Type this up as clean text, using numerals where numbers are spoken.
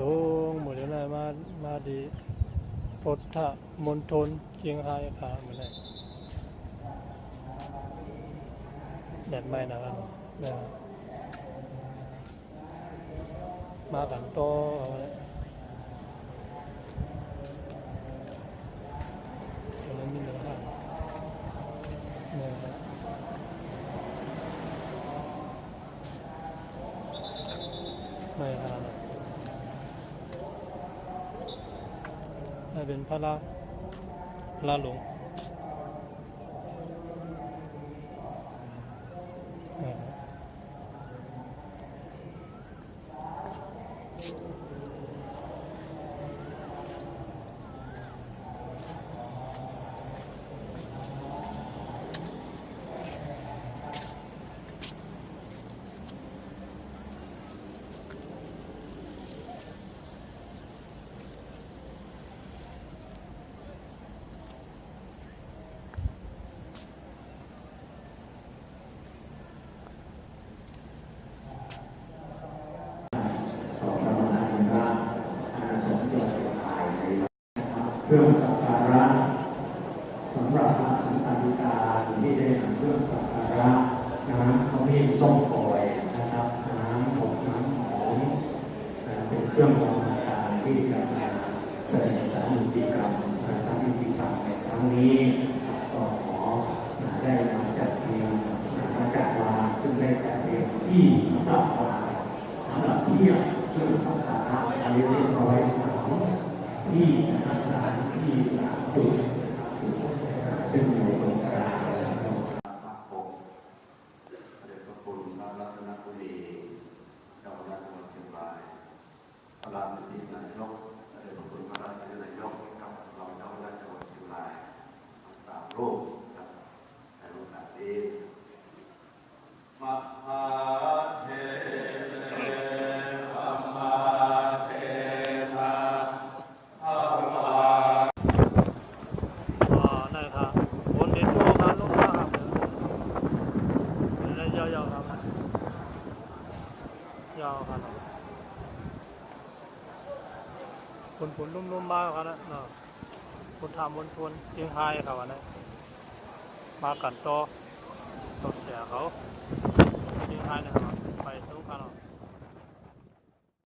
สูงหมดเลยมาดีพุทธมณฑลเชียงรายค่ะเหมือนไรแดดไม่นะครับเนี่ยมากันโตเอาเลยแล้วมีเนื้อหาเนี่ยไม่ขนาดนั้นน่าเป็นพระหลวงเครื่องสักการะสำหรับพระสันตาธิการที่ได้นำเครื่องสักการะน้ำขมิ้นส้มปล่อยนะครับน้ำหอมเป็นเครื่องบูชาที่จะมาแสดงสามีติกรรมในครั้งนี้ก็ขอได้มาจัดเตรียมจัดวางซึ่งได้จัดเตรียมที่สำหรับที่เครื่องสักการะอันนี้เรียบร้อยที่ที่จุดซึ่งอยู่ตรงกลางพระพงศ์เดชพระคุณพระรัตนบุรีเจ้าคณะจังหวัดเชียงรายพระราชนินายกเดชพระคุณพระราชนายกกับรองเจ้าคณะจังหวัดเชียงรายทั้ง3 รูปครับในโอกาสนี้มหาเทยาวครับผลนุ่มๆบ้างครับนะเนาะคุณทำวนเชียงรายครับวันนี้มากันต่อเสียเขาเชียงรายนะครับไปสู้กัน